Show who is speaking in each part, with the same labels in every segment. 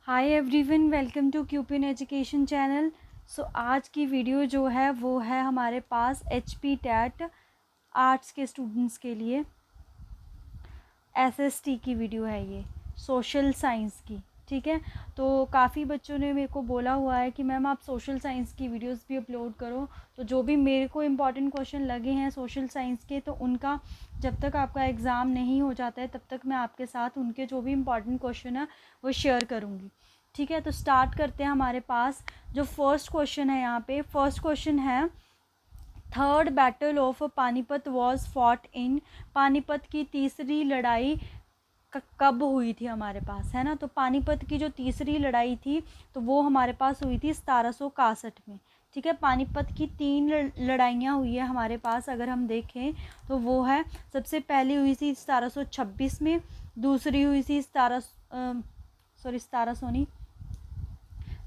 Speaker 1: Hi everyone, welcome to Cupin education channel. So आज की video जो है वो है हमारे पास HP टेट आर्ट्स के स्टूडेंट्स के लिए SST की वीडियो है, ये सोशल साइंस की। ठीक है, तो काफ़ी बच्चों ने मेरे को बोला हुआ है कि मैम आप सोशल साइंस की वीडियोस भी अपलोड करो। तो जो भी मेरे को इम्पॉर्टेंट क्वेश्चन लगे हैं सोशल साइंस के, तो उनका जब तक आपका एग्ज़ाम नहीं हो जाता है तब तक मैं आपके साथ उनके जो भी इम्पॉर्टेंट क्वेश्चन है वो शेयर करूँगी। ठीक है, तो स्टार्ट करते हैं। हमारे पास जो फर्स्ट क्वेश्चन है, यहाँ पे फर्स्ट क्वेश्चन है, third battle of Panipat was fought in. Panipat की तीसरी लड़ाई कब हुई थी हमारे पास, है ना। तो पानीपत की जो तीसरी लड़ाई थी तो वो हमारे पास हुई थी 1761 में। ठीक है, पानीपत की 3 लड़ाइयाँ हुई है हमारे पास। अगर हम देखें तो वो है, सबसे पहली हुई थी 1726 में, दूसरी हुई थी 1700 नहीं,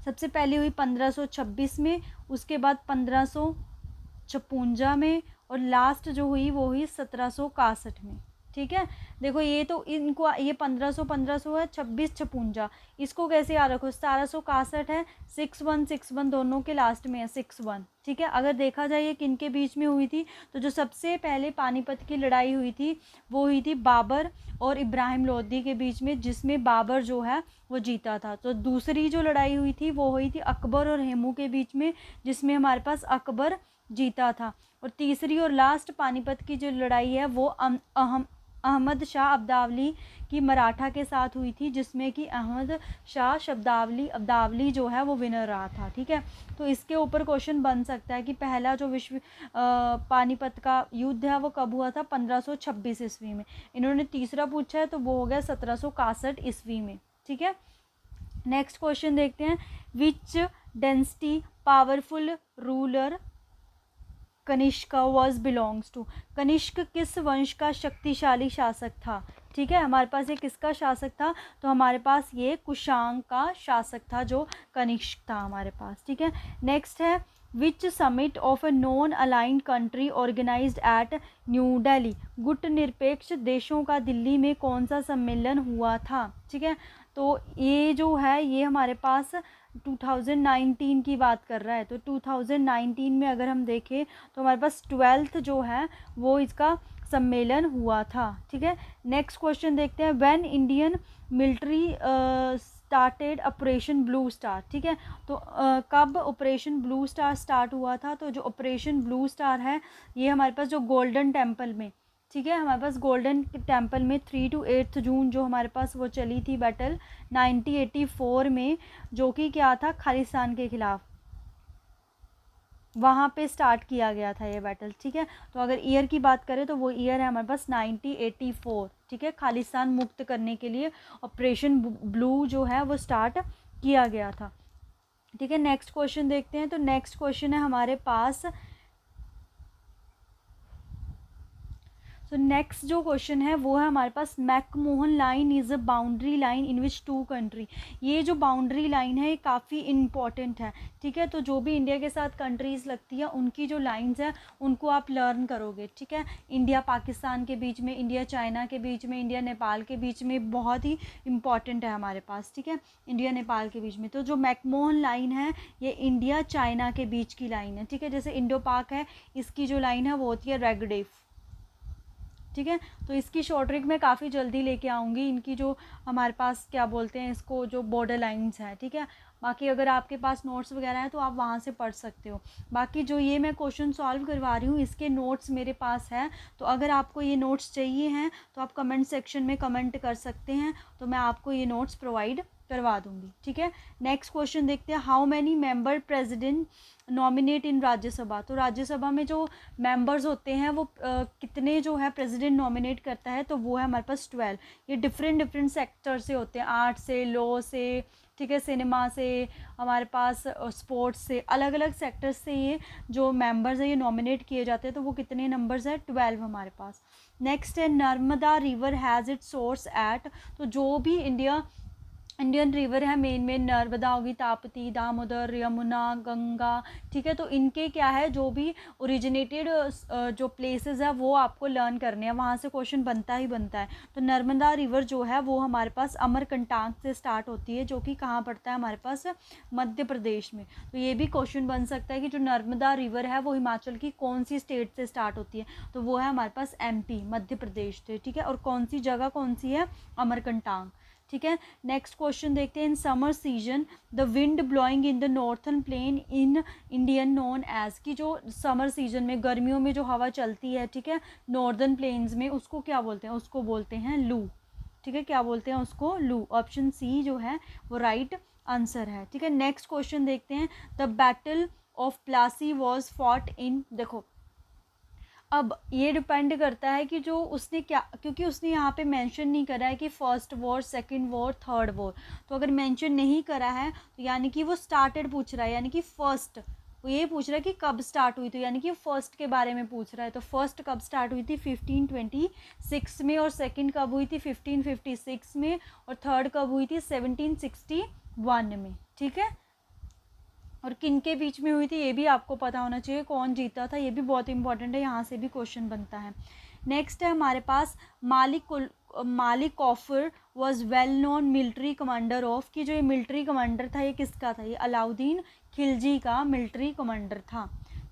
Speaker 1: सबसे पहली हुई 1526 में, उसके बाद 1556 में, और लास्ट जो हुई वो हुई 1761 में। ठीक है, देखो ये तो इनको ये 1500 है, 2656, इसको कैसे याद रखो, 1761 है, 6161 दोनों के लास्ट में है 61। ठीक है, अगर देखा जाए ये किन के बीच में हुई थी, तो जो सबसे पहले पानीपत की लड़ाई हुई थी वो हुई थी बाबर और इब्राहिम लोदी के बीच में, जिसमें बाबर जो है वो जीता था। तो दूसरी जो लड़ाई हुई थी वो हुई थी अकबर और हेमू के बीच में, जिसमें हमारे पास अकबर जीता था। और तीसरी और लास्ट पानीपत की जो लड़ाई है वो अहमद शाह अब्दावली की मराठा के साथ हुई थी, जिसमें कि अहमद शाह अब्दावली जो है वो विनर रहा था। ठीक है, तो इसके ऊपर क्वेश्चन बन सकता है कि पहला जो विश्व पानीपत का युद्ध है वो कब हुआ था, 1526 ईस्वी में। इन्होंने तीसरा पूछा है तो वो हो गया 1761 ईस्वी में। ठीक है, नेक्स्ट क्वेश्चन देखते हैं, which dynasty powerful ruler Kanishka was belongs to. Kanishka किस वंश का शक्तिशाली शासक था। ठीक है, हमारे पास ये किसका शासक था, तो हमारे पास ये कुशांग का शासक था जो कनिष्क था हमारे पास। ठीक है, नेक्स्ट है, which summit of a non aligned country organized at New Delhi. गुट निरपेक्ष देशों का दिल्ली में कौन सा सम्मेलन हुआ था। ठीक है, तो ये जो है ये हमारे पास 2019 की बात कर रहा है। तो 2019 में अगर हम देखें तो हमारे पास 12th जो है वो इसका सम्मेलन हुआ था। ठीक है, नेक्स्ट क्वेश्चन देखते हैं, when Indian military started operation blue star. ठीक है, तो कब ऑपरेशन ब्लू स्टार स्टार्ट हुआ था, तो जो ऑपरेशन ब्लू स्टार है ये हमारे पास जो गोल्डन टेम्पल में, ठीक है, हमारे पास गोल्डन टेम्पल में 3 to 8 जून जो हमारे पास वो चली थी बैटल 1984 में, जो कि क्या था, खालिस्तान के खिलाफ, वहाँ पे स्टार्ट किया गया था ये बैटल। ठीक है, तो अगर ईयर की बात करें तो वो ईयर है हमारे पास 1984। ठीक है, खालिस्तान मुक्त करने के लिए ऑपरेशन ब्लू जो है वो स्टार्ट किया गया था। ठीक है, नेक्स्ट क्वेश्चन देखते हैं। तो नेक्स्ट क्वेश्चन है हमारे पास, तो नेक्स्ट जो क्वेश्चन है वो है हमारे पास, McMahon line is a boundary line in which two country. ये जो बाउंड्री लाइन है ये काफ़ी इम्पॉर्टेंट है। ठीक है, तो जो भी इंडिया के साथ कंट्रीज़ लगती है उनकी जो लाइंस है उनको आप लर्न करोगे। ठीक है, इंडिया पाकिस्तान के बीच में, इंडिया चाइना के बीच में, इंडिया नेपाल के बीच में बहुत ही इम्पॉर्टेंट है हमारे पास। ठीक है, इंडिया नेपाल के बीच में, तो जो मैकमोहन लाइन है ये इंडिया चाइना के बीच की लाइन है। ठीक है, जैसे इंडो पाक है, इसकी जो लाइन है वो होती है रेगडेफ। ठीक है, तो इसकी शॉर्ट ट्रिक मैं काफ़ी जल्दी लेके आऊँगी, इनकी जो हमारे पास क्या बोलते हैं इसको, जो बॉर्डर लाइंस हैं। ठीक है, बाकी अगर आपके पास नोट्स वगैरह हैं तो आप वहाँ से पढ़ सकते हो। बाकी जो ये मैं क्वेश्चन सॉल्व करवा रही हूँ इसके नोट्स मेरे पास है, तो अगर आपको ये नोट्स चाहिए हैं तो आप कमेंट सेक्शन में कमेंट कर सकते हैं, तो मैं आपको ये नोट्स प्रोवाइड करवा दूँगी। ठीक है, नेक्स्ट क्वेश्चन देखते हैं, how many member president nominate in Rajya Sabha. तो राज्यसभा में जो मेंबर्स होते हैं वो कितने जो है प्रेसिडेंट नॉमिनेट करता है, तो वो है हमारे पास 12। ये डिफरेंट सेक्टर से होते हैं, आर्ट से, लॉ से, ठीक है, सिनेमा से, हमारे पास स्पोर्ट्स से, अलग अलग सेक्टर्स से ये जो मेंबर्स हैं ये नॉमिनेट किए जाते हैं। तो वो कितने नंबर्स है, 12 हमारे पास। नेक्स्ट है, Narmada river has its source at. तो जो भी इंडिया इंडियन रिवर है मेन में, नर्मदा होगी, ताप्ती, दामोदर, यमुना, गंगा, ठीक है। तो इनके क्या है, जो भी ओरिजिनेटेड जो प्लेसेस है वो आपको लर्न करने हैं, वहाँ से क्वेश्चन बनता ही बनता है। तो नर्मदा रिवर जो है वो हमारे पास अमरकंटक से स्टार्ट होती है, जो कि कहाँ पड़ता है हमारे पास, मध्य प्रदेश में। तो ये भी क्वेश्चन बन सकता है कि जो नर्मदा रिवर है वो हिमाचल की कौन सी स्टेट से स्टार्ट होती है, तो वो है हमारे पास MP, मध्य प्रदेश से, ठीक है। और कौन सी जगह कौन सी है, अमरकंटक, ठीक है। नेक्स्ट क्वेश्चन देखते हैं। In summer season the wind blowing in the northern plain in Indian known as, की जो समर सीजन में गर्मियों में जो हवा चलती है, ठीक है, नॉर्दर्न प्लेन्स में, उसको क्या बोलते हैं, उसको बोलते हैं लू, ठीक है। क्या बोलते हैं उसको, लू। ऑप्शन सी जो है वो राइट आंसर है, ठीक है। नेक्स्ट क्वेश्चन देखते हैं। The battle of Plassey was fought in, देखो अब ये डिपेंड करता है कि जो उसने क्या, क्योंकि उसने यहाँ पे मेंशन नहीं करा है कि first war, second war, third war. तो अगर मेंशन नहीं करा है तो यानी कि वो स्टार्टेड पूछ रहा है, यानी कि फर्स्ट, वो ये पूछ रहा है कि कब स्टार्ट हुई, तो यानी कि फर्स्ट के बारे में पूछ रहा है। तो फर्स्ट कब स्टार्ट हुई थी, 1526 में, और सेकंड कब हुई थी, 1556 में, और थर्ड कब हुई थी, 1761 में, ठीक है। और किन के बीच में हुई थी ये भी आपको पता होना चाहिए, कौन जीता था, ये भी बहुत इंपॉर्टेंट है, यहाँ से भी क्वेश्चन बनता है। नेक्स्ट है हमारे पास Malik Kafur was well known military commander of, की जो ये मिलिट्री कमांडर था ये किसका था, ये अलाउद्दीन खिलजी का मिलिट्री कमांडर था,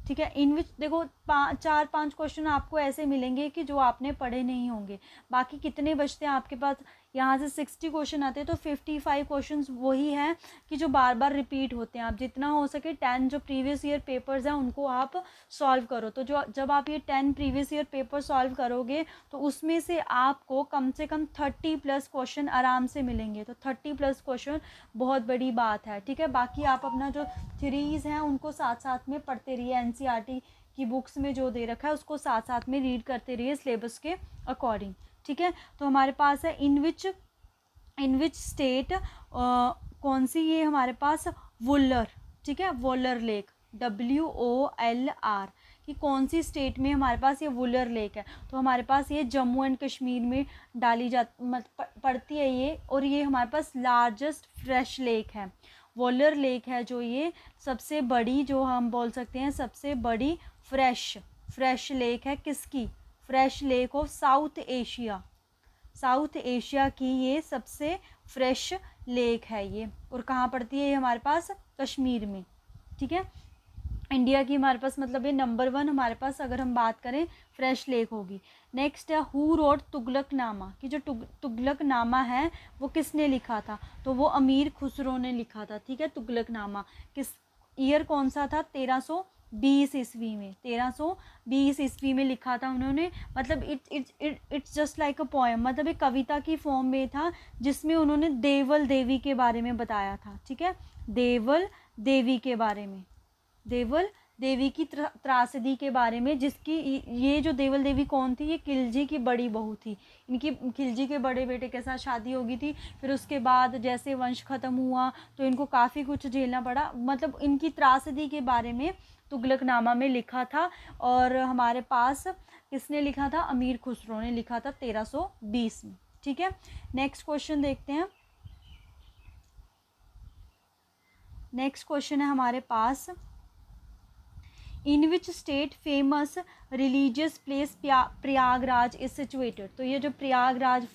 Speaker 1: ठीक है। इन विच देखो 4-5 क्वेश्चन आपको ऐसे मिलेंगे कि जो आपने पढ़े नहीं होंगे। बाकी कितने बचते हैं आपके पास, यहाँ से 60 क्वेश्चन आते हैं, तो 55 क्वेश्चन वही हैं कि जो बार बार रिपीट होते हैं। आप जितना हो सके 10 जो प्रीवियस ईयर पेपर्स हैं उनको आप सॉल्व करो। तो जो जब आप ये 10 प्रीवियस ईयर पेपर सॉल्व करोगे तो उसमें से आपको कम से कम 30+ क्वेश्चन आराम से मिलेंगे। तो 30+ क्वेश्चन बहुत बड़ी बात है, ठीक है। बाकी आप अपना जो थ्योरीज हैं उनको साथ साथ में पढ़ते रहिए, NCERT की बुक्स में जो दे रखा है उसको साथ साथ में रीड करते रहिए सिलेबस के अकॉर्डिंग, ठीक है। तो हमारे पास है इन विच स्टेट, कौन सी ये हमारे पास, वुलर, ठीक है, वुलर लेक, WOLR, कि कौन सी स्टेट में हमारे पास ये वुलर लेक है। तो हमारे पास ये जम्मू एंड कश्मीर में डाली पड़ती है ये, और ये हमारे पास लार्जेस्ट फ्रेश लेक है, वुलर लेक है जो ये सबसे बड़ी, जो हम बोल सकते हैं सबसे बड़ी फ्रेश लेक है, किसकी, fresh lake of south Asia की ये सबसे फ्रेश लेक है ये। और कहाँ पड़ती है ये हमारे पास, कश्मीर में, ठीक है। इंडिया की हमारे पास मतलब ये नंबर 1 हमारे पास अगर हम बात करें फ्रेश लेक होगी। नेक्स्ट है हु रोट तुगलकनामा, कि जो तुगलकनामा है वो किसने लिखा था, तो वो अमीर खुसरो ने लिखा था, ठीक है। तुगलकनामा किस ईयर कौन सा था, 1320 ईस्वी में, 1320 ईस्वी में लिखा था उन्होंने। मतलब it's just like a poem, मतलब एक कविता की फॉर्म में था जिसमें उन्होंने देवल देवी के बारे में बताया था, ठीक है। देवल देवी के बारे में, देवल देवी की त्रासदी के बारे में, जिसकी ये जो देवल देवी कौन थी, ये खिलजी की बड़ी बहू थी। इनकी खिलजी के बड़े बेटे के साथ शादी हो गई थी, फिर उसके बाद जैसे वंश ख़त्म हुआ तो इनको काफ़ी कुछ झेलना पड़ा। मतलब इनकी त्रासदी के बारे में तुगलकनामा में लिखा था, और हमारे पास किसने लिखा था, अमीर खुसरो ने लिखा था 1320 में, ठीक है। नेक्स्ट क्वेश्चन देखते हैं। नेक्स्ट क्वेश्चन है हमारे पास, in which state famous religious place Prayagraj is situated. तो ये जो प्रयागराज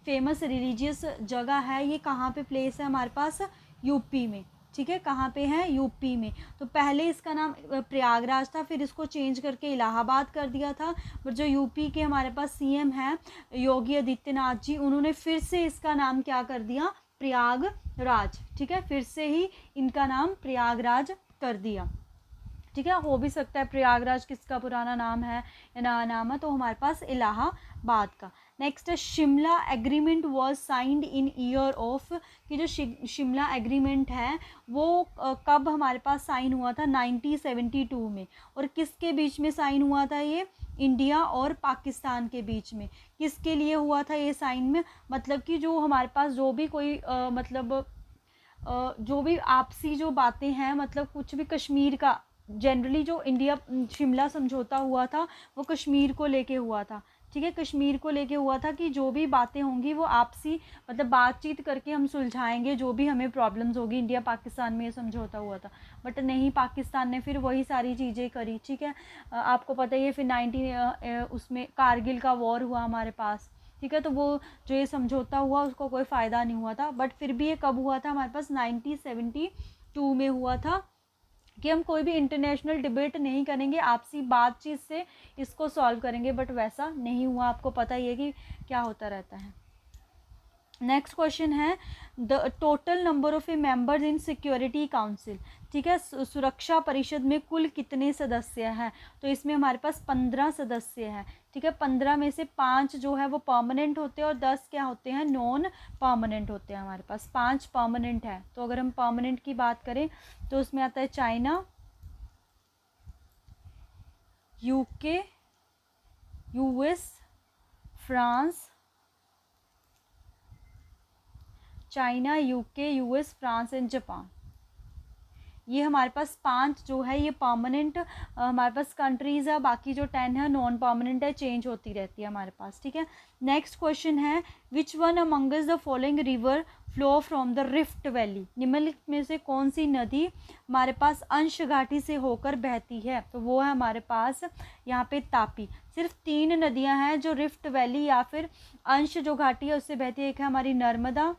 Speaker 1: फेमस रिलीजियस जगह है ये कहाँ पे प्लेस है हमारे पास, यूपी में, ठीक है। कहाँ पे है, यूपी में। तो पहले इसका नाम प्रयागराज था, फिर इसको चेंज करके इलाहाबाद कर दिया था। बट जो यूपी के हमारे पास CM हैं योगी आदित्यनाथ जी, उन्होंने फिर से इसका नाम क्या कर दिया, प्रयागराज, ठीक है। फिर से ही इनका नाम प्रयागराज कर दिया, ठीक है। हो भी सकता है प्रयागराज किसका पुराना नाम है या नया नाम है, तो हमारे पास इलाहाबाद का। नेक्स्ट है Shimla agreement was signed in year of, कि जो शिमला एग्रीमेंट है वो कब हमारे पास साइन हुआ था, 1972 में। और किसके बीच में साइन हुआ था ये, इंडिया और पाकिस्तान के बीच में। किसके लिए हुआ था ये साइन में, मतलब कि जो हमारे पास जो भी कोई जो भी आपसी जो बातें हैं, मतलब कुछ भी कश्मीर का जनरली जो इंडिया शिमला समझौता हुआ था वो कश्मीर को लेके हुआ था, ठीक है। कश्मीर को लेके हुआ था कि जो भी बातें होंगी वो आपसी मतलब बातचीत करके हम सुलझाएंगे, जो भी हमें प्रॉब्लम्स होगी। इंडिया पाकिस्तान में ये समझौता हुआ था, बट नहीं, पाकिस्तान ने फिर वही सारी चीज़ें करी। ठीक है, आपको पता ही है फिर 19 उसमें कारगिल का वॉर हुआ हमारे पास। ठीक है, तो वो जो ये समझौता हुआ उसको कोई फ़ायदा नहीं हुआ था। बट फिर भी ये कब हुआ था हमारे पास, 1972 में हुआ था कि हम कोई भी इंटरनेशनल डिबेट नहीं करेंगे, आपसी बातचीत से इसको सॉल्व करेंगे। बट वैसा नहीं हुआ, आपको पता ही है कि क्या होता रहता है। नेक्स्ट क्वेश्चन है the total number of A members in security council. ठीक है, सुरक्षा परिषद में कुल कितने सदस्य हैं? तो इसमें हमारे पास 15 सदस्य हैं। ठीक है, 15 में से 5 जो है वो परमानेंट होते हैं और 10 क्या होते हैं, नॉन परमानेंट होते हैं। हमारे पास 5 परमानेंट है। तो अगर हम परमानेंट की बात करें तो उसमें आता है China, UK, US, France, China, UK, US, France and Japan. ये हमारे पास 5 जो है ये परमानेंट हमारे पास कंट्रीज़ है। बाकी जो 10 है नॉन परमानेंट है, चेंज होती रहती है हमारे पास। ठीक है, नेक्स्ट क्वेश्चन है which one Among Us the following river flow from the rift valley. निम्नलिखित में से कौन सी नदी हमारे पास अंश घाटी से होकर बहती है? तो वो है हमारे पास यहाँ पे तापी। सिर्फ 3 नदियाँ हैं जो रिफ्ट वैली या फिर अंश जो घाटी है उससे बहती है। एक है हमारी नर्मदा,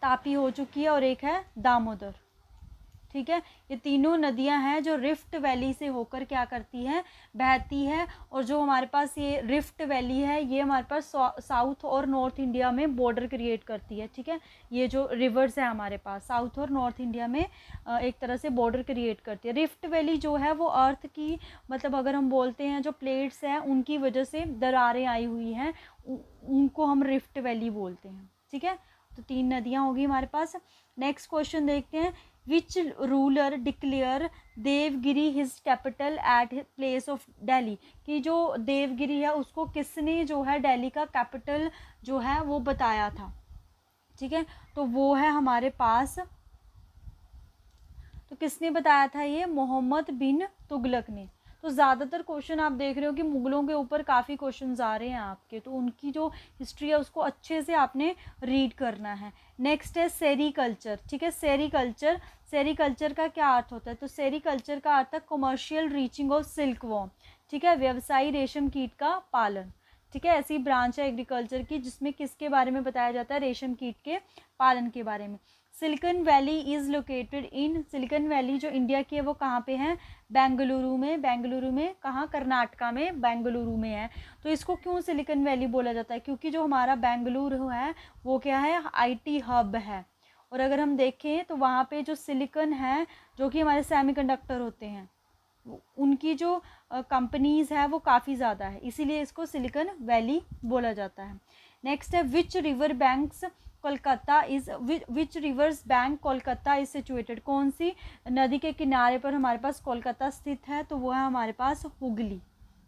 Speaker 1: तापी हो चुकी है, और एक है दामोदर। ठीक है, ये तीनों नदियां हैं जो रिफ्ट वैली से होकर क्या करती हैं, बहती है। और जो हमारे पास ये रिफ्ट वैली है ये हमारे पास साउथ और नॉर्थ इंडिया में बॉर्डर क्रिएट करती है। ठीक है, ये जो रिवर्स है हमारे पास साउथ और नॉर्थ इंडिया में एक तरह से बॉर्डर क्रिएट करती है। रिफ्ट वैली जो है वो अर्थ की मतलब अगर हम बोलते हैं जो प्लेट्स हैं उनकी वजह से दरारें आई हुई हैं, उनको हम रिफ्ट वैली बोलते हैं। ठीक है, तो 3 नदियाँ होगी हमारे पास। नेक्स्ट क्वेश्चन देखते हैं which ruler declare Devagiri his capital at place of Delhi. कि जो देवगिरी है उसको किसने जो है दिल्ली का कैपिटल जो है वो बताया था? ठीक है, तो वो है हमारे पास, तो किसने बताया था ये? मोहम्मद बिन तुगलक ने। तो ज़्यादातर क्वेश्चन आप देख रहे हो कि मुग़लों के ऊपर काफ़ी क्वेश्चन आ रहे हैं आपके, तो उनकी जो हिस्ट्री है उसको अच्छे से आपने रीड करना है। नेक्स्ट है सेरीकल्चर। ठीक है, सेरीकल्चर, सेरीकल्चर का क्या अर्थ होता है? तो सेरीकल्चर का अर्थ है commercial reaching of silk worm. ठीक है, व्यवसायी रेशम कीट का पालन। ठीक है, ऐसी ब्रांच है एग्रीकल्चर की जिसमें किसके बारे में बताया जाता है? रेशम कीट के पालन के बारे में। Silicon valley is located in, silicon valley जो इंडिया की है वो कहाँ पे है? बेंगलुरु में। बेंगलुरु में कहाँ? कर्नाटका में, बेंगलुरु में है। तो इसको क्यों सिलिकॉन वैली बोला जाता है? क्योंकि जो हमारा बेंगलुरु है वो क्या है? आईटी हब है। और अगर हम देखें तो वहाँ पे जो सिलिकॉन है जो कि हमारे सेमीकंडक्टर होते हैं उनकी जो कंपनीज़ है वो काफ़ी ज़्यादा है, इसीलिए इसको सिलिकॉन वैली बोला जाता है। नेक्स्ट है which river banks Kolkata is, which reverse bank Kolkata is situated. कौन सी नदी के किनारे पर हमारे पास कोलकाता स्थित है? तो वो है हमारे पास हुगली।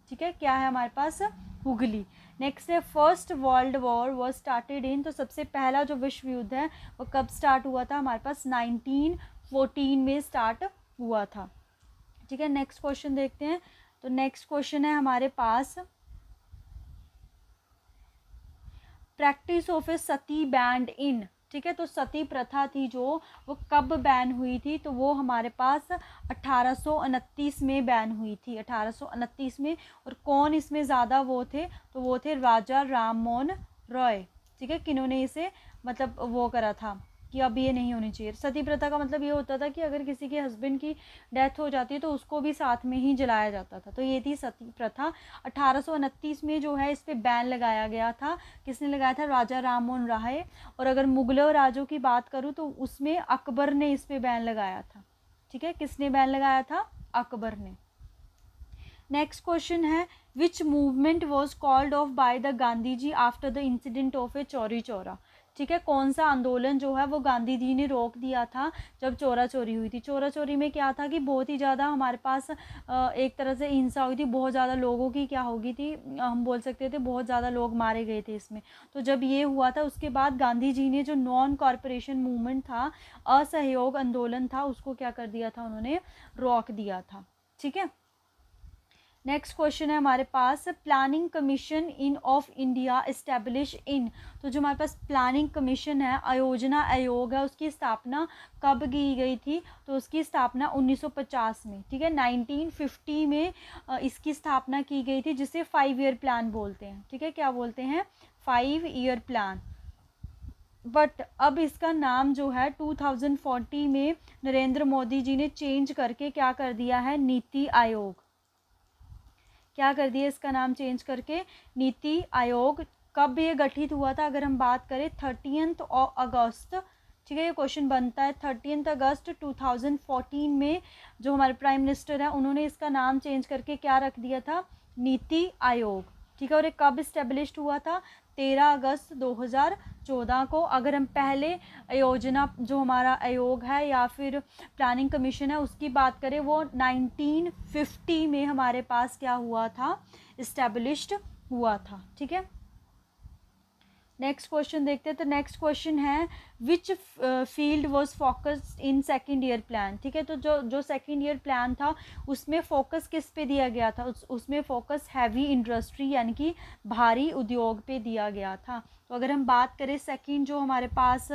Speaker 1: ठीक है, क्या है हमारे पास? हुगली। नेक्स्ट है first world war was started in, तो सबसे पहला जो विश्व युद्ध है वो कब स्टार्ट हुआ था? हमारे पास 1914 में स्टार्ट हुआ था। ठीक है, नेक्स्ट क्वेश्चन देखते हैं। तो नेक्स्ट क्वेश्चन है हमारे पास practice of a sati banned in. ठीक है, तो सती प्रथा थी जो वो कब बैन हुई थी? तो वो हमारे पास 1829 में बैन हुई थी, 1829 में। और कौन इसमें ज़्यादा वो थे? तो वो थे राजा राम मोहन रॉय। ठीक है, किन्होंने इसे मतलब वो करा था कि अब ये नहीं होनी चाहिए। सती प्रथा का मतलब ये होता था कि अगर किसी के हस्बैंड की डेथ हो जाती है तो उसको भी साथ में ही जलाया जाता था, तो ये थी सती प्रथा। 1829 में जो है इस पर बैन लगाया गया था। किसने लगाया था? राजा राम मोहन राय। और अगर मुगलों राजों की बात करूँ तो उसमें अकबर ने इस पर बैन लगाया था। ठीक है, किसने बैन लगाया था? अकबर ने। नेक्स्ट क्वेश्चन है which movement was called off by the Gandhi ji after the incident of a Chauri Chaura. ठीक है, कौन सा आंदोलन जो है वो गांधी जी ने रोक दिया था जब चोरा चोरी हुई थी? चोरा चोरी में क्या था कि बहुत ही ज़्यादा हमारे पास एक तरह से हिंसा हुई थी, बहुत ज़्यादा लोगों की क्या हो गई थी, हम बोल सकते थे बहुत ज़्यादा लोग मारे गए थे इसमें। तो जब ये हुआ था उसके बाद गांधी जी ने जो नॉन कॉरपोरेशन मूवमेंट था, असहयोग आंदोलन था, उसको क्या कर दिया था? उन्होंने रोक दिया था। ठीक है, नेक्स्ट क्वेश्चन है हमारे पास, planning commission in of India establish in. तो जो हमारे पास प्लानिंग कमीशन है, आयोजना आयोग है, उसकी स्थापना कब की गई थी? तो उसकी स्थापना 1950 में, ठीक है, 1950 में इसकी स्थापना की गई थी, जिसे 5 ईयर प्लान बोलते हैं, ठीक है, क्या बोलते हैं? 5 ईयर प्लान। बट अब इसका नाम जो है 2040 में नरेंद्र मोदी जी ने चेंज करके क्या कर दिया है? नीति आयोग। क्या कर दिया इसका नाम चेंज करके? नीति आयोग। कब ये गठित हुआ था? अगर हम बात करें 30 अगस्त, ठीक है, ये क्वेश्चन बनता है 30 अगस्त 2014 में जो हमारे प्राइम मिनिस्टर हैं उन्होंने इसका नाम चेंज करके क्या रख दिया था? नीति आयोग, ठीक है। और ये कब इस्टेब्लिश्ड हुआ था? 13 अगस्त 2014 को। अगर हम पहले योजना जो हमारा आयोग है या फिर प्लानिंग कमीशन है उसकी बात करें, वो 1950 में हमारे पास क्या हुआ था? इस्टेब्लिश्ड हुआ था, ठीक है। नेक्स्ट क्वेश्चन देखते हैं। तो नेक्स्ट क्वेश्चन है, which field was focused in second year plan, ठीक है। तो जो सेकेंड ईयर प्लान था उसमें फोकस किस पे दिया गया था? उसमें फोकस हैवी इंडस्ट्री यानी कि भारी उद्योग पे दिया गया था। तो अगर हम बात करें सेकेंड जो हमारे पास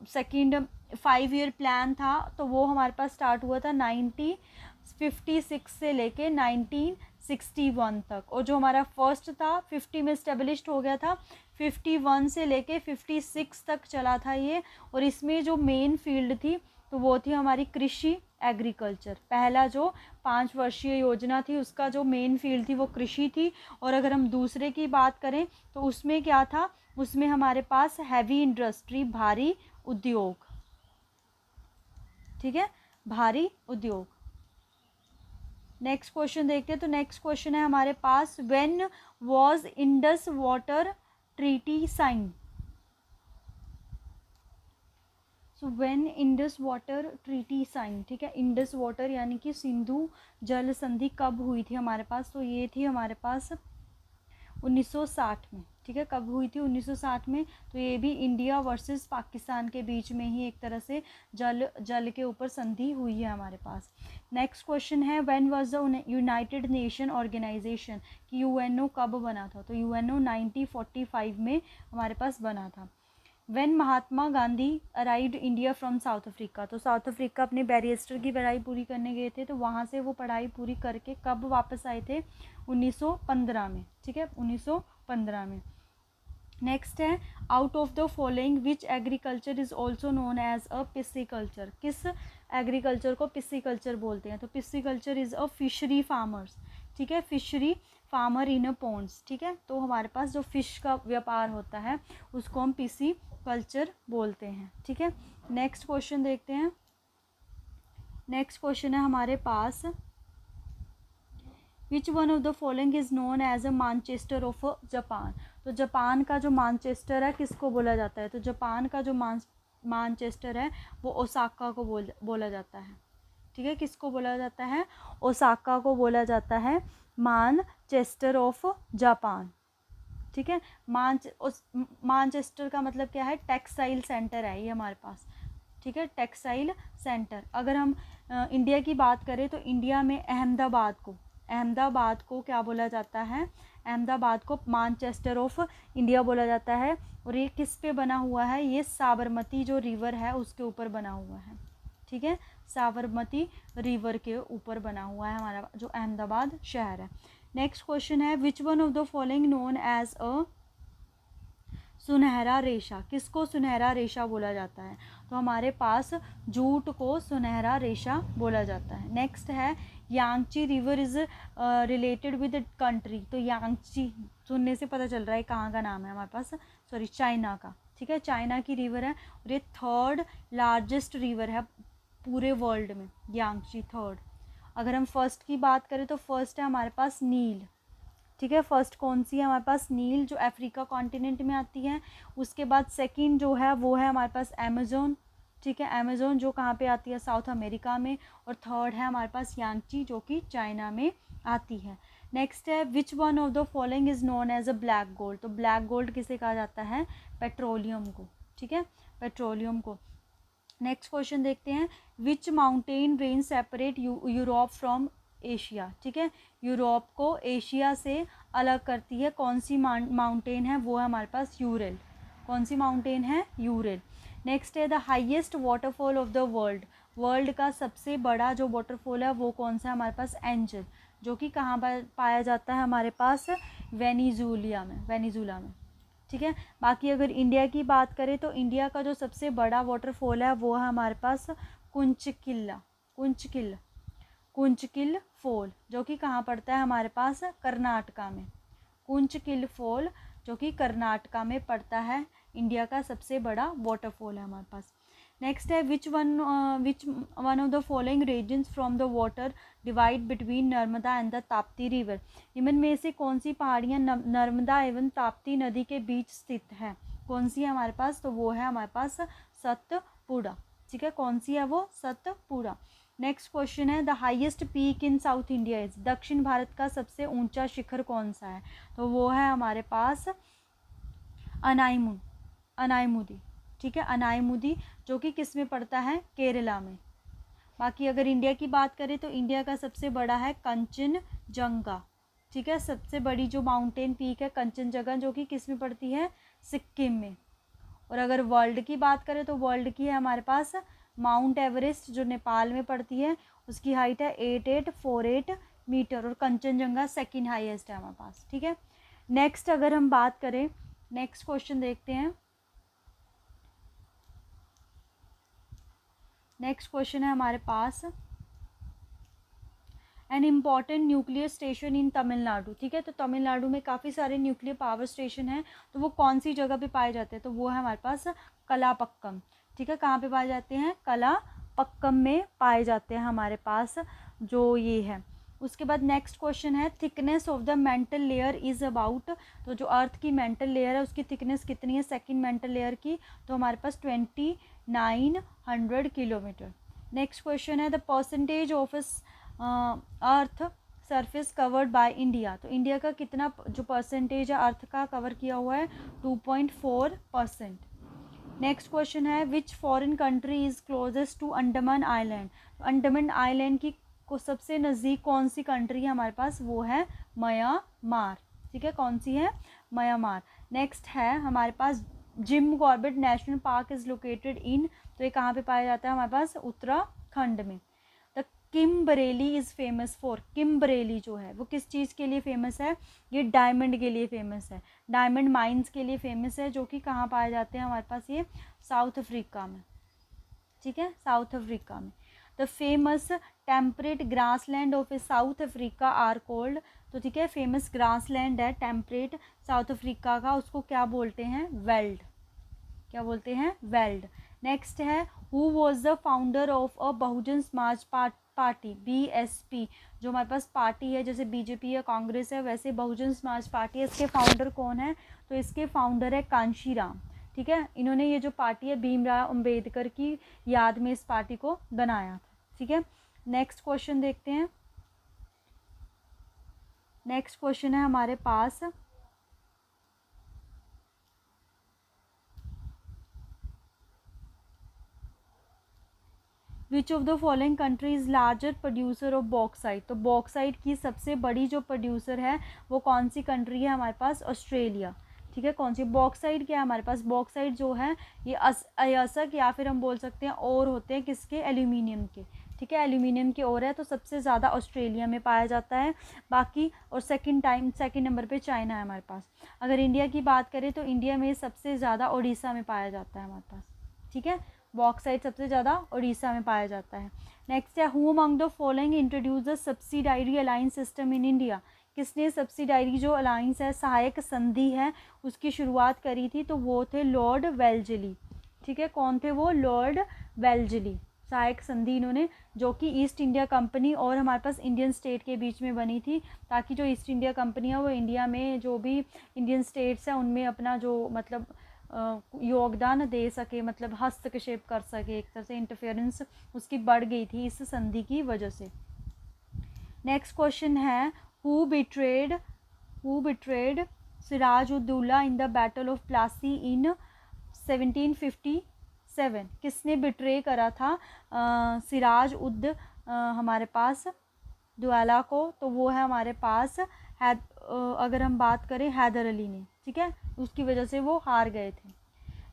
Speaker 1: सेकेंड 5 ईयर प्लान था, तो वो हमारे पास स्टार्ट हुआ था 1956 से लेके 1961 तक। और जो हमारा फर्स्ट था 50 में स्टेब्लिश्ड हो गया था, 51 से लेके 56 तक चला था ये। और इसमें जो मेन फील्ड थी तो वो थी हमारी कृषि, एग्रीकल्चर। पहला जो 5 वर्षीय योजना थी उसका जो मेन फील्ड थी वो कृषि थी। और अगर हम दूसरे की बात करें तो उसमें क्या था? उसमें हमारे पास हैवी इंडस्ट्री, भारी उद्योग, ठीक है, भारी उद्योग। नेक्स्ट क्वेश्चन देखते हैं। तो नेक्स्ट क्वेश्चन है हमारे पास, when was Indus water treaty sign. So when Indus water treaty sign, ठीक है, इंडस वाटर यानी कि सिंधु जल संधि कब हुई थी हमारे पास? तो ये थी हमारे पास 1960 में, ठीक है। कब हुई थी? 1960 में। तो ये भी इंडिया वर्सेस पाकिस्तान के बीच में ही एक तरह से जल के ऊपर संधि हुई है हमारे पास। नेक्स्ट क्वेश्चन है, when was the United Nation Organization, कि यूएनओ कब बना था? तो यूएनओ 1945 में हमारे पास बना था। When Mahatma Gandhi arrived India from south Africa, तो साउथ अफ्रीका अपने बैरिस्टर की पढ़ाई पूरी करने गए थे, तो वहाँ से वो पढ़ाई पूरी करके कब वापस आए थे? 1915 में, ठीक है, 1915 में। नेक्स्ट है, out of the following which agriculture is also known as a pisciculture. किस एग्रीकल्चर को पिस्सीकल्चर बोलते हैं? तो pisciculture is a fishery farmers, ठीक है, fishery farmer in a ponds, ठीक है। तो हमारे पास जो फिश का व्यापार होता है उसको हम पिस्सी कल्चर बोलते हैं, ठीक है। नेक्स्ट क्वेश्चन देखते हैं। नेक्स्ट क्वेश्चन है हमारे पास, which one of the following is known as a Manchester of Japan. तो जापान का जो मानचेस्टर है किसको बोला जाता है? तो जापान का जो मानचेस्टर है वो ओसाका को बोला जाता है, ठीक है। किसको बोला जाता है? ओसाका को बोला जाता है मानचेस्टर ऑफ जापान, ठीक है। मानचेस्टर का मतलब क्या है? टेक्सटाइल सेंटर है ये हमारे पास, ठीक है, टेक्सटाइल सेंटर। अगर हम इंडिया की बात करें तो इंडिया में अहमदाबाद को क्या बोला जाता है? अहमदाबाद को मानचेस्टर ऑफ इंडिया बोला जाता है। और ये किस पे बना हुआ है? ये साबरमती जो रिवर है उसके ऊपर बना हुआ है, ठीक है, साबरमती रिवर के ऊपर बना हुआ है हमारा जो अहमदाबाद शहर है। नेक्स्ट क्वेश्चन है, which one of the following known as a सुनहरा रेशा। किसको सुनहरा रेशा बोला जाता है? तो हमारे पास जूट को सुनहरा रेशा बोला जाता है। नेक्स्ट है, Yangtze river is related with country. तो यांगची सुनने से पता चल रहा है कहाँ का नाम है हमारे पास, सॉरी, चाइना का, ठीक है, चाइना की रिवर है। और ये 3rd लार्जेस्ट रिवर है पूरे वर्ल्ड में, यांगची 3rd। अगर हम फर्स्ट की बात करें तो फर्स्ट है हमारे पास नील, ठीक है। फर्स्ट कौन सी है हमारे पास? नील, जो अफ्रीका कॉन्टिनेंट में आती है। उसके बाद सेकंड जो है वो है हमारे पास अमेज़न, ठीक है, अमेज़न जो कहाँ पे आती है? साउथ अमेरिका में। और थर्ड है हमारे पास यांगची जो कि चाइना में आती है। नेक्स्ट है, which one of the following is known as a black gold. तो ब्लैक गोल्ड किसे कहा जाता है? पेट्रोलियम को, ठीक है, पेट्रोलियम को। नेक्स्ट क्वेश्चन देखते हैं, which mountain range separate Europe from Asia, ठीक है। यूरोप को एशिया से अलग करती है कौन सी माउंटेन है, वो है हमारे पास यूरेल। कौन सी माउंटेन है, यूरेल। नेक्स्ट है the highest waterfall of the world, world का सबसे बड़ा जो वाटरफॉल है वो कौन सा है हमारे पास, एंजल, जो कि कहाँ पर पाया जाता है हमारे पास, वेनेजुएला में, वेनेजुएला में, ठीक है। बाकी अगर इंडिया की बात करें तो इंडिया का जो सबसे बड़ा वाटरफॉल है वो है हमारे पास कुंचकिल्ला, कुंचकिल फॉल, जो कि कहाँ पड़ता है हमारे पास, कर्नाटका में। कुंचकिल फॉल जो कि कर्नाटका में पड़ता है, इंडिया का सबसे बड़ा वाटरफॉल है हमारे पास। नेक्स्ट है which one of the following regions from the water divide between Narmada and the Tapti river, निम्न में से कौन सी पहाड़ियाँ नर्मदा एवं ताप्ती नदी के बीच स्थित है, कौन सी है हमारे पास, तो वो है हमारे पास सतपुड़ा, ठीक है। कौन सी है वो, सतपुड़ा। नेक्स्ट क्वेश्चन है the highest peak in south India is, दक्षिण भारत का सबसे ऊंचा शिखर कौन सा है, तो वो है हमारे पास अनाईमुदी, ठीक है, अनाईमुदी, जो कि किस में पड़ता है, केरला में। बाकी अगर इंडिया की बात करें तो इंडिया का सबसे बड़ा है कंचनजंगा, ठीक है, सबसे बड़ी जो माउंटेन पीक है कंचनजंगा, जो कि किस में पड़ती है, सिक्किम में। और अगर वर्ल्ड की बात करें तो वर्ल्ड की है हमारे पास माउंट एवरेस्ट, जो नेपाल में पड़ती है, उसकी हाइट है 8848 मीटर, और कंचनजंगा सेकंड हाईएस्ट है हमारे पास, ठीक है। नेक्स्ट अगर हम बात करें, नेक्स्ट क्वेश्चन देखते हैं। नेक्स्ट क्वेश्चन है हमारे पास an important nuclear station in Tamil Nadu, ठीक है। तो तमिलनाडु में काफ़ी सारे न्यूक्लियर पावर स्टेशन हैं, तो वो कौन सी जगह पे पाए जाते हैं, तो वो है हमारे पास कलापक्कम, ठीक है। कहाँ पे पाए जाते हैं, कलापक्कम में पाए जाते हैं हमारे पास जो ये है। उसके बाद नेक्स्ट क्वेश्चन है thickness of the mental layer is about, तो जो अर्थ की मेंटल लेयर है उसकी थिकनेस कितनी है सेकंड मेंटल लेयर की, तो हमारे पास 2900 किलोमीटर। नेक्स्ट क्वेश्चन है the percentage of earth surface covered by India, तो इंडिया का कितना जो परसेंटेज है अर्थ का कवर किया हुआ है, 2.4%। नेक्स्ट क्वेश्चन है which foreign country is closest to Andaman island, Andaman island की को सबसे नज़दीक कौन सी कंट्री है हमारे पास, वो है म्यांमार, ठीक है। कौन सी है, म्यांमार। नेक्स्ट है हमारे पास Jim Corbett national park is located in, तो ये कहाँ पे पाया जाता है हमारे पास, उत्तराखंड में। द किम्बरेली इज़ फेमस फॉर, किम्बरेली जो है वो किस चीज़ के लिए फेमस है, ये डायमंड के लिए फेमस है, डायमंड माइंस के लिए फेमस है, जो कि कहाँ पाए जाते हैं हमारे पास, ये साउथ अफ्रीका में, ठीक है, साउथ अफ्रीका में। The famous temperate grassland of South Africa are called, तो ठीक है, फेमस ग्रासलैंड है टेम्परेट साउथ अफ्रीका का, उसको क्या बोलते हैं, वेल्ड, क्या बोलते हैं, वेल्ड। नेक्स्ट है who was the founder of a Bahujan Samaj Party, BSP, जो हमारे पास पार्टी है जैसे बीजेपी या कांग्रेस है, वैसे बहुजन समाज पार्टी है, इसके फाउंडर कौन है, तो इसके फाउंडर है कांशीराम, ठीक है। इन्होंने ये जो पार्टी है भीमराव अंबेडकर की याद में इस पार्टी को बनाया था, ठीक है। नेक्स्ट क्वेश्चन देखते हैं। नेक्स्ट क्वेश्चन है हमारे पास which of the following country is larger producer of bauxite, तो बॉक्साइट की सबसे बड़ी जो प्रोड्यूसर है वो कौन सी कंट्री है हमारे पास, ऑस्ट्रेलिया, ठीक है। कौन सी, बॉक्साइट क्या है हमारे पास, बॉक्साइट जो है ये अयस्क या फिर हम बोल सकते हैं और होते हैं किसके, एल्यूमिनियम के, ठीक है, एल्यूमिनियम की और है, तो सबसे ज़्यादा ऑस्ट्रेलिया में पाया जाता है। बाकी और सेकंड नंबर पे चाइना है हमारे पास। अगर इंडिया की बात करें तो इंडिया में सबसे ज़्यादा उड़ीसा में पाया जाता है हमारे पास, ठीक है, बॉक्साइट सबसे ज़्यादा उड़ीसा में पाया जाता है। नेक्स्ट है who among the following introduce the subsidiary alliance system in India, किसने सब्सिडायरी जो अलायंस है, सहायक संधि है, उसकी शुरुआत करी थी, तो वो थे लॉर्ड वेल्जली, ठीक है। कौन थे वो, लॉर्ड वेल्जली, सहायक संधि इन्होंने, जो कि ईस्ट इंडिया कंपनी और हमारे पास इंडियन स्टेट के बीच में बनी थी, ताकि जो ईस्ट इंडिया कंपनी है वो इंडिया में जो भी इंडियन स्टेट्स हैं उनमें अपना जो मतलब योगदान दे सके, मतलब हस्तक्षेप कर सके, एक तरह से इंटरफेरेंस उसकी बढ़ गई थी इस संधि की वजह से। नेक्स्ट क्वेश्चन है who betrayed Siraj Uddaula in the battle of Plassey in 1757, किसने बिट्रे करा था सिराज उद हमारे पास दुआला को, तो वो है हमारे पास अगर हम बात करें हैदर अली ने, ठीक है, उसकी वजह से वो हार गए थे।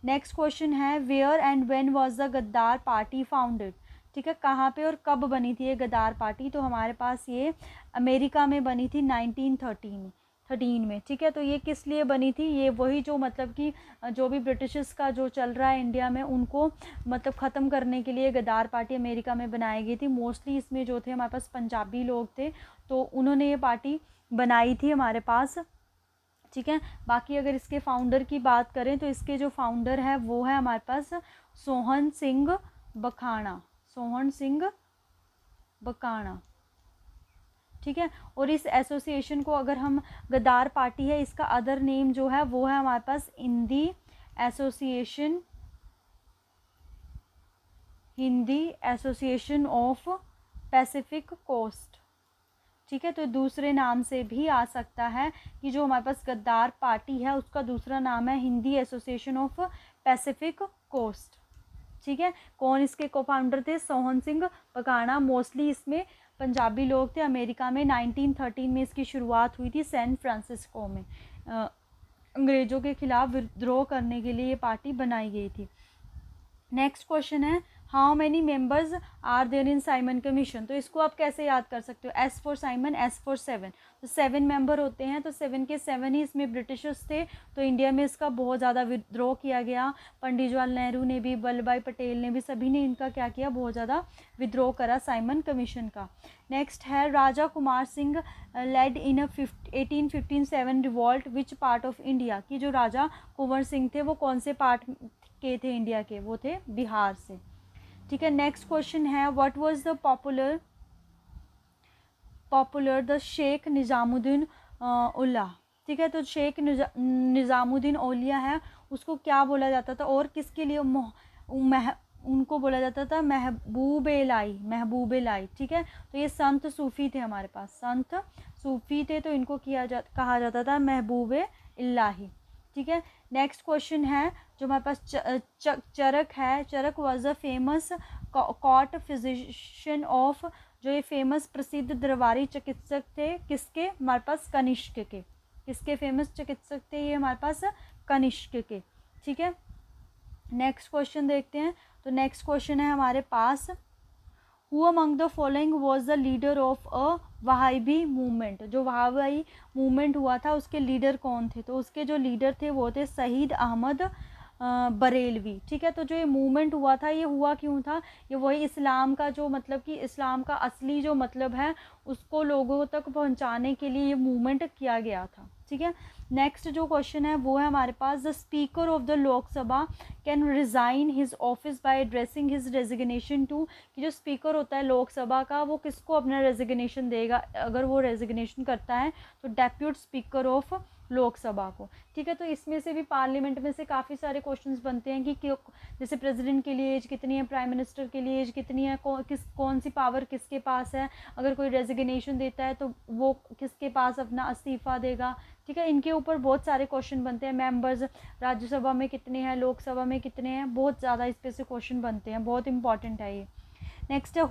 Speaker 1: नेक्स्ट क्वेश्चन है where and when was the Ghadar party founded, ठीक है, कहाँ पे और कब बनी थी ये गद्दार पार्टी, तो हमारे पास ये अमेरिका में बनी थी 1913 में, ठीक है। तो ये किस लिए बनी थी, ये वही जो मतलब कि जो भी ब्रिटिशर्स का जो चल रहा है इंडिया में उनको मतलब ख़त्म करने के लिए गद्दार पार्टी अमेरिका में बनाई गई थी। मोस्टली इसमें जो थे हमारे पास पंजाबी लोग थे, तो उन्होंने ये पार्टी बनाई थी हमारे पास, ठीक है। बाकी अगर इसके फाउंडर की बात करें तो इसके जो फाउंडर है वो है हमारे पास सोहन सिंह बखाना, सोहन सिंह बखाना, ठीक है। और इस एसोसिएशन को अगर हम गद्दार पार्टी है, इसका अदर नेम जो है वो है हमारे पास Hindi association of Pacific coast, ठीक है। तो दूसरे नाम से भी आ सकता है कि जो हमारे पास गद्दार पार्टी है उसका दूसरा नाम है Hindi association of Pacific coast, ठीक है। कौन इसके को फाउंडर थे, सोहन सिंह बखाना। मोस्टली इसमें पंजाबी लोग थे। अमेरिका में 1913 में इसकी शुरुआत हुई थी सैन फ्रांसिस्को में। अंग्रेज़ों के खिलाफ विद्रोह करने के लिए ये पार्टी बनाई गई थी। नेक्स्ट क्वेश्चन है how many members are there in Simon commission, तो इसको आप कैसे याद कर सकते हो, S for Simon, S for 7, तो 7 मेंबर होते हैं, तो 7 के 7 ही इसमें ब्रिटिशर्स थे। तो इंडिया में इसका बहुत ज़्यादा विद्रोह किया गया, पंडित जवाहरलाल नेहरू ने भी, वल्लभ भाई पटेल ने भी, सभी ने इनका क्या किया, बहुत ज़्यादा विद्रोह करा साइमन कमीशन का। नेक्स्ट है Raja Kumar Singh led in 1857 revolt which part of India, की जो राजा कुंवर सिंह थे वो कौन से पार्ट के थे इंडिया के, वो थे बिहार से, ठीक है। नेक्स्ट क्वेश्चन है what was the popular the Sheikh Nizamuddin Auliya, ठीक है। तो शेख निज़ामुद्दीन औलिया है, उसको क्या बोला जाता था और किसके लिए उनको बोला जाता था महबूब लाई, ठीक है। तो ये संत सूफ़ी थे, हमारे पास संत सूफ़ी थे, तो इनको कहा जाता था महबूब इल्लाही, ठीक है। नेक्स्ट क्वेश्चन है जो हमारे पास चरक है, Charak was a famous court physician of, जो ये फेमस प्रसिद्ध दरबारी चिकित्सक थे किसके, हमारे पास कनिष्क के, किसके फेमस चिकित्सक थे ये, हमारे पास कनिष्क के, ठीक है। नेक्स्ट क्वेश्चन देखते हैं, तो नेक्स्ट क्वेश्चन है हमारे पास who among the following was the leader of a Wahabi movement, जो वहाबी मूवमेंट हुआ था उसके लीडर कौन थे, तो उसके जो लीडर थे वो थे शहीद अहमद बरेलवी, ठीक है। तो जो ये मूवमेंट हुआ था ये हुआ क्यों था, ये वही इस्लाम का जो मतलब कि इस्लाम का असली जो मतलब है उसको लोगों तक पहुंचाने के लिए ये मूवमेंट किया गया था, ठीक है। नेक्स्ट जो क्वेश्चन है वो है हमारे पास the speaker of the Lok Sabha can resign his office by addressing his resignation to, कि जो स्पीकर होता है लोकसभा का वो किसको अपना रेजिग्नेशन देगा, अगर वो रेजिग्नेशन करता है तो डेप्यूट स्पीकर ऑफ लोकसभा को, ठीक है। तो इसमें से भी पार्लियामेंट में से काफ़ी सारे क्वेश्चंस बनते हैं कि जैसे प्रेसिडेंट के लिए एज कितनी है, प्राइम मिनिस्टर के लिए एज कितनी है, कौन सी पावर किसके पास है, अगर कोई रेजिग्नेशन देता है तो वो किसके पास अपना इस्तीफ़ा देगा, ठीक है। इनके ऊपर बहुत सारे क्वेश्चन बनते हैं। मेंबर्स राज्यसभा में कितने हैं, लोकसभा में कितने हैं, बहुत ज़्यादा इस पे से क्वेश्चन बनते हैं, बहुत इंपॉर्टेंट है ये। नेक्स्ट है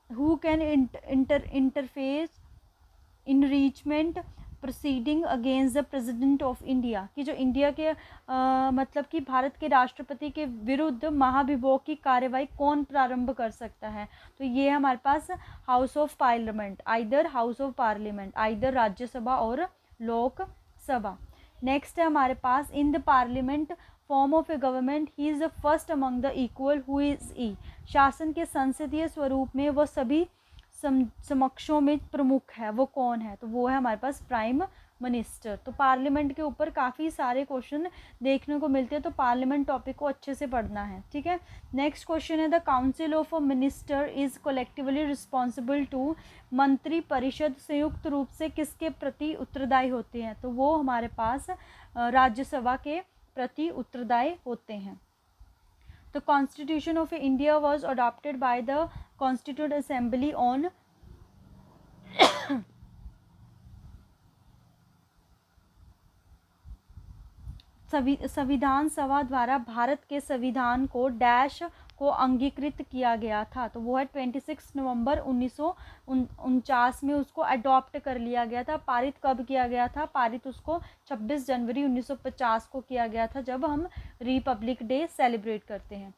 Speaker 1: हु कैन इंटरफेस impeachment proceeding against the president of India, कि जो इंडिया के मतलब कि भारत के राष्ट्रपति के विरुद्ध महाभियोग की कार्यवाही कौन प्रारंभ कर सकता है, तो ये है हमारे पास house of parliament, either house of parliament, either Rajya Sabha और लोकसभा। नेक्स्ट है हमारे पास in the parliament form of a government he is the first among the equal who is ई, शासन के संसदीय स्वरूप में वो सभी समक्षों में प्रमुख है, वो कौन है, तो वो है हमारे पास प्राइम मिनिस्टर। तो पार्लियामेंट के ऊपर काफ़ी सारे क्वेश्चन देखने को मिलते हैं, तो पार्लियामेंट टॉपिक को अच्छे से पढ़ना है, ठीक है। नेक्स्ट क्वेश्चन है the council of a minister is collectively responsible to, मंत्री परिषद संयुक्त रूप से किसके प्रति उत्तरदायी होते हैं, तो वो हमारे पास राज्यसभा के प्रति उत्तरदायी होते हैं। The Constitution of India was adopted by the Constituent Assembly on संविधान सभा द्वारा भारत के संविधान को डैश को अंगीकृत किया गया था, तो वो है 26 नवंबर 1949 में उसको अडॉप्ट कर लिया गया था। पारित कब किया गया था? पारित उसको 26 जनवरी 1950 को किया गया था, जब हम रिपब्लिक डे सेलिब्रेट करते हैं।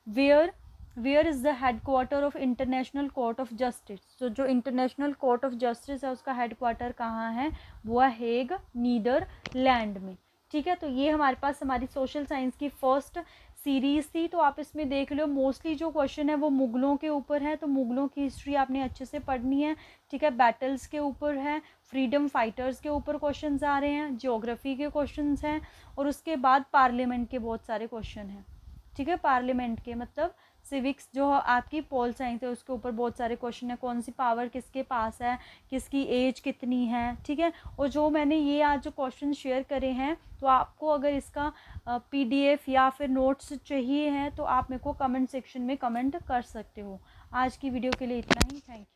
Speaker 1: Where is the headquarter of International Court of Justice? तो जो इंटरनेशनल कोर्ट ऑफ जस्टिस है उसका हेडक्वार्टर कहाँ है? वो है हेग, नीदरलैंड में। ठीक है, तो ये हमारे पास हमारी सोशल साइंस की फर्स्ट सीरीज़ थी। तो आप इसमें देख लो, मोस्टली जो क्वेश्चन है वो मुग़लों के ऊपर है, तो मुग़लों की हिस्ट्री आपने अच्छे से पढ़नी है। ठीक है, बैटल्स के ऊपर है, फ्रीडम फाइटर्स के ऊपर क्वेश्चंस आ रहे हैं, ज्योग्राफी के क्वेश्चंस हैं, और उसके बाद पार्लियामेंट के बहुत सारे क्वेश्चन हैं। ठीक है, पार्लियामेंट के मतलब सिविक्स जो आपकी पोल साइंस है उसके ऊपर बहुत सारे क्वेश्चन है, कौन सी पावर किसके पास है, किसकी एज कितनी है। ठीक है, और जो मैंने ये आज जो क्वेश्चन शेयर करे हैं, तो आपको अगर इसका PDF या फिर नोट्स चाहिए हैं तो आप मेरे को कमेंट सेक्शन में कमेंट कर सकते हो। आज की वीडियो के लिए इतना ही, थैंक यू।